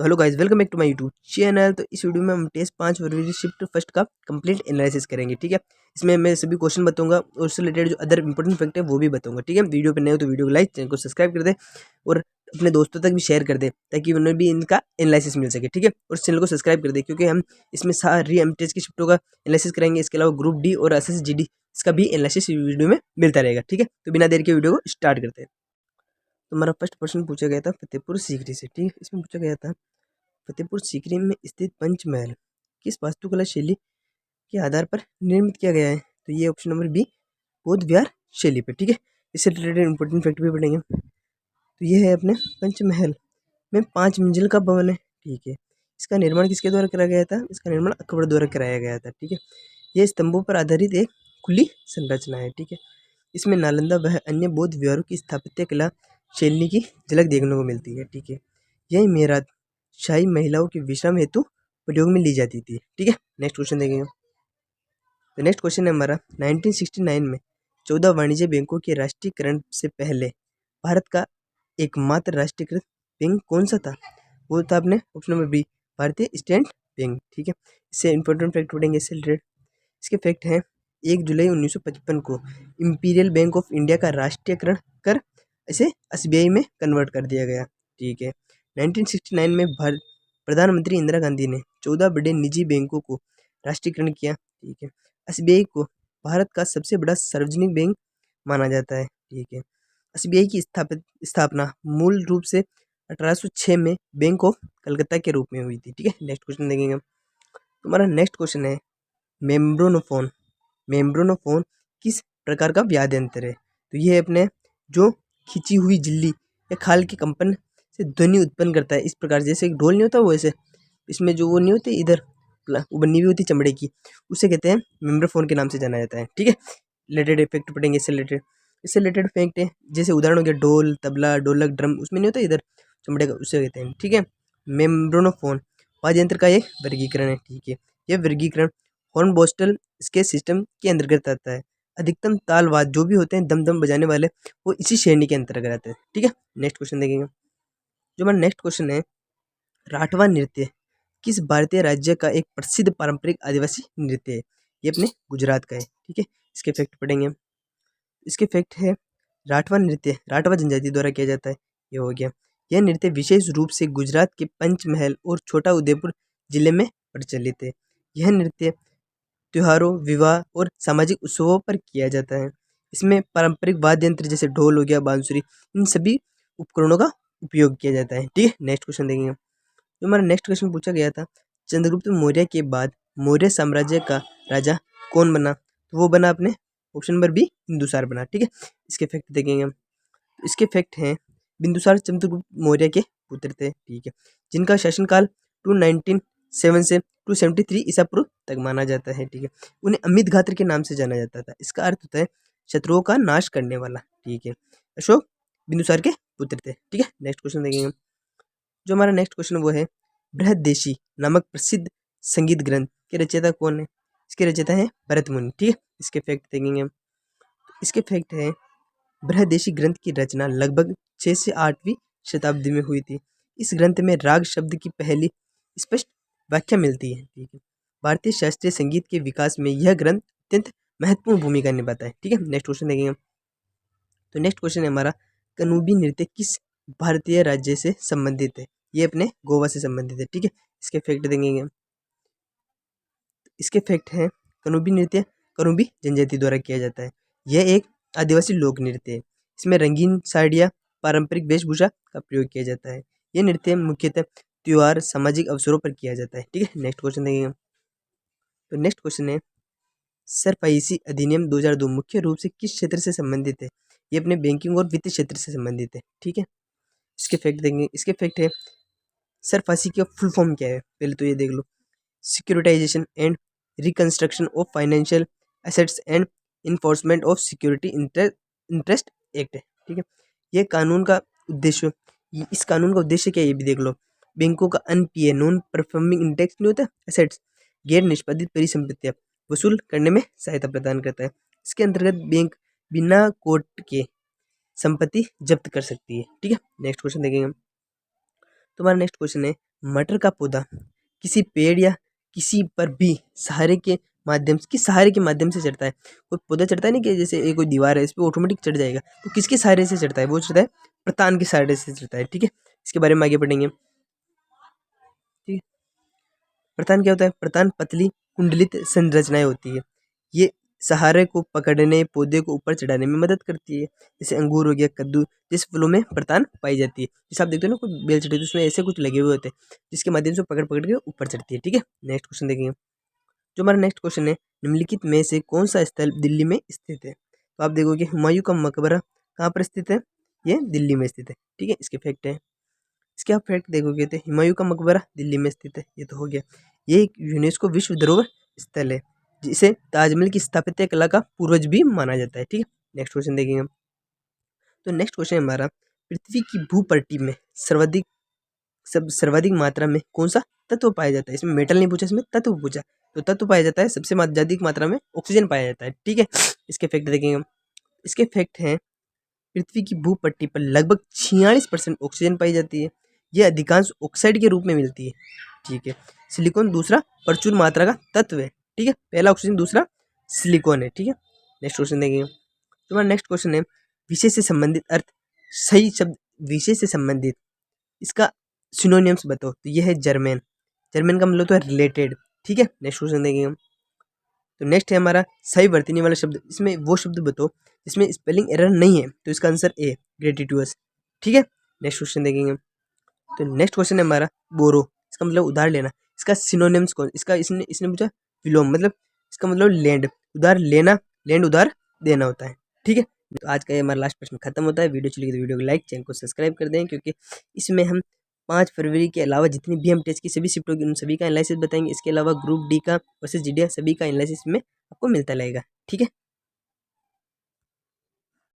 तो hello guys, welcome back to my YouTube channel. तो इस वीडियो में हम टेस्ट 5 फरवरी शिफ्ट फर्स्ट का कंप्लीट एनालिसिस करेंगे। ठीक है, इसमें मैं सभी क्वेश्चन बताऊंगा और उससे रिलेटेड जो अदर इंपॉर्टेंट फैक्ट है वो भी बताऊंगा। ठीक है, वीडियो पे नए हो तो वीडियो को लाइक, चैनल को सब्सक्राइब कर दे और अपने दोस्तों तक भी शेयर कर दे ताकि उन्हें भी इनका एनालिसिस मिल सके। ठीक है, और चैनल को सब्सक्राइब कर दे क्योंकि हम इसमें सारी एमटीएस की शिफ्टों का एनालिसिस करेंगे। इसके अलावा ग्रुप डी और एसएसजीडी इसका भी एनालिसिस वीडियो में मिलता रहेगा। ठीक है, तो बिना देर के वीडियो को स्टार्ट करते हैं। तो हमारा फर्स्ट क्वेश्चन पूछा गया था फतेहपुर सीकरी से। ठीक है, इसमें पूछा गया था फतेहपुर सीकरी में स्थित पंचमहल किस वास्तुकला शैली के आधार पर निर्मित किया गया है? तो ये ऑप्शन नंबर बी, बौद्ध विहार शैली पे। ठीक है, इससे रिलेटेड इंपॉर्टेंट फैक्ट भी पढ़ेंगे। तो ये है अपने पंचमहल में 5 मंजिल का भवन है। ठीक है, इसका निर्माण किसके द्वारा कराया गया था? इसका निर्माण अकबर द्वारा कराया गया था। ठीक है, यह स्तंभों पर आधारित एक खुली संरचना है। ठीक है, इसमें नालंदा व अन्य बौद्ध विहारों की स्थापत्य कला शैली की झलक देखने को मिलती है। ठीक है, यह मेरात शाही महिलाओं के विश्राम हेतु प्रयोग में ली जाती थी। ठीक है, नेक्स्ट क्वेश्चन देखेंगे। तो नेक्स्ट क्वेश्चन है हमारा 1969 में 14 वाणिज्य बैंकों के राष्ट्रीयकरण से पहले भारत का एकमात्र राष्ट्रीयकृत बैंक कौन सा था? वो था अपने ऑप्शन नंबर बी, भारतीय स्टेट बैंक। ठीक है, इससे इंपॉर्टेंट फैक्ट पढ़ेंगे इससे रिलेटेड। इसके फैक्ट है 1 जुलाई 1955 को इंपीरियल बैंक ऑफ इंडिया का राष्ट्रीयकरण कर इसे एसबीआई में कन्वर्ट कर दिया गया। ठीक है, 1969 में भारत प्रधानमंत्री इंदिरा गांधी ने 14 बड़े निजी बैंकों को राष्ट्रीयकरण किया। ठीक है, एसबीआई को भारत का सबसे बड़ा सार्वजनिक बैंक माना जाता है। ठीक है, एसबीआई की स्थापना मूल रूप से 1806 में बैंक ऑफ कलकत्ता के रूप में हुई थी। ठीक है, नेक्स्ट क्वेश्चन देखेंगे। तुम्हारा नेक्स्ट क्वेश्चन है मेम्ब्रोनोफोन। मेम्ब्रोनोफोन किस प्रकार का वाद्य यंत्र है? तो ये है अपने जो खिंची हुई झिल्ली या खाल के कंपन से ध्वनि उत्पन्न करता है। इस प्रकार जैसे एक ढोल नहीं होता वो ऐसे इसमें जो वो नहीं होती इधर वो बनी हुई होती चमड़े की, उसे कहते हैं मेम्ब्रोफोन के नाम से जाना जाता है। ठीक है, रिलेटेड इफेक्ट पढ़ेंगे इससे रिलेटेड फैक्ट है। जैसे उदाहरण हो गया ढोल, तबला, ढोलक, ड्रम, उसमें नहीं होता इधर चमड़े का, उसे कहते हैं। ठीक है, मेम्ब्रोनोफोन वाद्य यंत्र का एक वर्गीकरण है। ठीक है, यह वर्गीकरण हॉर्नबोस्टल इसके सिस्टम के अंतर्गत आता है। अधिकतम तालवाद जो भी होते हैं दम दम बजाने वाले वो इसी श्रेणी के अंतर्गत आते हैं। ठीक है, नेक्स्ट क्वेश्चन देखेंगे। जो हमारा नेक्स्ट क्वेश्चन है राठवा नृत्य किस भारतीय राज्य का एक प्रसिद्ध पारंपरिक आदिवासी नृत्य है? ये अपने गुजरात का है। ठीक है, इसके फैक्ट पढ़ेंगे। इसके फैक्ट है राठवा नृत्य राठवा जनजाति द्वारा किया जाता है। ये हो गया। यह नृत्य विशेष रूप से गुजरात के पंचमहल और छोटा उदेपुर जिले में प्रचलित है। यह नृत्य त्योहारों, विवाह और सामाजिक उत्सवों पर किया जाता है। इसमें पारंपरिक वाद्य यंत्र जैसे ढोल हो गया, बांसुरी, इन सभी उपकरणों का उपयोग किया जाता है। ठीक है, नेक्स्ट क्वेश्चन देखेंगे। जो हमारा नेक्स्ट क्वेश्चन पूछा गया था चंद्रगुप्त मौर्य के बाद मौर्य साम्राज्य का राजा कौन बना? तो वो बना अपने ऑप्शन नंबर बी, बिंदुसार बना। ठीक है, इसके फैक्ट देखेंगे हम। इसके फैक्ट हैं बिंदुसार चंद्रगुप्त मौर्य के पुत्र थे। ठीक है, जिनका शासनकाल 297 से 273 ईसा पूर्व तक माना जाता है। ठीक है, उन्हें अमित घात्र के नाम से जाना जाता था। इसका अर्थ होता है शत्रुओं का नाश करने वाला। ठीक है, अशोक बिंदुसार के पुत्र थे। ठीक है, नेक्स्ट क्वेश्चन देखेंगे। जो हमारा नेक्स्ट क्वेश्चन वो है बृहदेशी नामक प्रसिद्ध संगीत ग्रंथ के रचयिता कौन है? इसके रचयिता है भरत मुनि। ठीक है, इसके फैक्ट देखेंगे हम। इसके फैक्ट है बृहदेशी ग्रंथ की रचना लगभग 6 से 8वीं शताब्दी में हुई थी। इस ग्रंथ में राग शब्द की पहली स्पष्ट व्याख्या मिलती है। ठीक है, भारतीय शास्त्रीय संगीत के विकास में यह ग्रंथ अत्यंत महत्वपूर्ण भूमिका निभाता है। ठीक है, नेक्स्ट क्वेश्चन देखेंगे। तो नेक्स्ट क्वेश्चन है हमारा कनुबी नृत्य किस भारतीय राज्य से संबंधित है? ये अपने गोवा से संबंधित है। ठीक है, इसके फैक्ट देखेंगे। इसके फैक्ट है कनुबी नृत्य कनुबी जनजाति द्वारा किया जाता है। यह एक आदिवासी लोक नृत्य है। इसमें रंगीन साड़ियाँ, पारंपरिक वेशभूषा का प्रयोग किया जाता है। यह नृत्य मुख्यतः त्योहार, सामाजिक अवसरों पर किया जाता है। ठीक है, नेक्स्ट क्वेश्चन देखेंगे। तो नेक्स्ट क्वेश्चन है सरफाईसी अधिनियम 2002 मुख्य रूप से किस क्षेत्र से संबंधित है? ये अपने बैंकिंग और वित्त क्षेत्र से संबंधित है। ठीक है, इसके फैक्ट देंगे। इसके फैक्ट है सरफासी का फुल फॉर्म क्या है? पहले तो ये देख लो। Securitisation and reconstruction of financial assets and enforcement of security interest act है। ठीक है, ये कानून का उद्देश्य इस कानून का उद्देश्य क्या है ये भी देख लो। बैंकों का एनपीए नॉन परफॉर्मिंग इंडेक्स नहीं होता एसेट्स, गैर निष्पादित परिसंपत्तियां वसूल करने में सहायता प्रदान करता है। इसके अंतर्गत बैंक बिना कोर्ट के संपत्ति जब्त कर सकती है। ठीक है, नेक्स्ट क्वेश्चन देखेंगे हम। तुम्हारा नेक्स्ट क्वेश्चन है, मटर का पौधा किसी पेड़ या किसी पर भी सहारे के माध्यम से चढ़ता है। कोई पौधा चढ़ता है नहीं कि जैसे कोई दीवार है इस पर ऑटोमेटिक चढ़ जाएगा, तो किसके सहारे से चढ़ता है? वो चढ़ता है प्रतान के सहारे से चढ़ता है। ठीक है, इसके बारे में आगे पढ़ेंगे। ठीक है, प्रतान क्या होता है? प्रतान पतली कुंडलित संरचनाएं होती है। ये सहारे को पकड़ने, पौधे को ऊपर चढ़ाने में मदद करती है। जैसे अंगूर हो गया, कद्दू, जिस फलों में प्रतान पाई जाती है। जैसे आप देखते हो ना, कोई बेल चढ़ी तो उसमें ऐसे कुछ लगे हुए होते हैं जिसके माध्यम से पकड़ पकड़ के ऊपर चढ़ती है। ठीक है, नेक्स्ट क्वेश्चन देखेंगे। जो हमारा नेक्स्ट क्वेश्चन है, निम्नलिखित में से कौन सा स्थल दिल्ली में स्थित है? तो आप देखोगे हुमायूं का मकबरा कहाँ पर स्थित है? ये दिल्ली में स्थित है। ठीक है, इसके फैक्ट है। इसके आप फैक्ट देखोगे तो हुमायूं का मकबरा दिल्ली में स्थित है, ये तो हो गया। ये एक यूनेस्को विश्व धरोहर स्थल है, जिसे ताजमहल की स्थापत्य कला का पूर्वज भी माना जाता है। ठीक है, नेक्स्ट क्वेश्चन देखेंगे हम। तो नेक्स्ट क्वेश्चन है हमारा, पृथ्वी की भूपट्टी में सर्वाधिक मात्रा में कौन सा तत्व पाया जाता है? इसमें मेटल नहीं पूछा, इसमें तत्व पूछा। तो तत्व पाया जाता है, सबसे अधिक मात्रा में ऑक्सीजन पाया जाता है। ठीक है, इसके फैक्ट देखेंगे हम। इसके फैक्ट हैं, पृथ्वी की भूपट्टी पर लगभग 46% ऑक्सीजन पाई जाती है। यह अधिकांश ऑक्साइड के रूप में मिलती है। ठीक है, सिलिकॉन दूसरा प्रचुर मात्रा का तत्व है। ठीक है, पहला ऑक्सीजन, दूसरा सिलिकॉन है। ठीक है, नेक्स्ट क्वेश्चन देखेंगे। तुम्हारा नेक्स्ट क्वेश्चन है, विषय से संबंधित अर्थ, सही शब्द विषय से संबंधित, इसका सिनोनिम्स बताओ। तो यह है जर्मेन। जर्मेन का मतलब तो है रिलेटेड। ठीक है, नेक्स्ट क्वेश्चन देखेंगे हम। तो नेक्स्ट है हमारा सही वर्तनी वाला शब्द, इसमें वो शब्द बताओ जिसमें स्पेलिंग एरर नहीं है। तो इसका आंसर ए, ग्रेटिट्यूअस। ठीक है, नेक्स्ट क्वेश्चन देखेंगे। तो नेक्स्ट क्वेश्चन है हमारा बोरो, इसका मतलब उधार लेना। इसका सिनोनिम्स कौन? इसका इसने इसने पूछा विलोम, मतलब इसका मतलब लैंड, उधार लेना, लैंड उधार देना होता है। ठीक है, तो आज का ये हमारा लास्ट प्रश्न खत्म होता है। वीडियो चली तो वीडियो को लाइक, चैनल को सब्सक्राइब कर दें, क्योंकि इसमें हम 5 फरवरी के अलावा जितनी भी हम टेस्ट की सभी शिफ्ट होगी उन सभी का एनालिसिस बताएंगे। इसके अलावा ग्रुप डी का वर्सेस जीडी सभी का एनालिसिस में आपको मिलता रहेगा। ठीक है।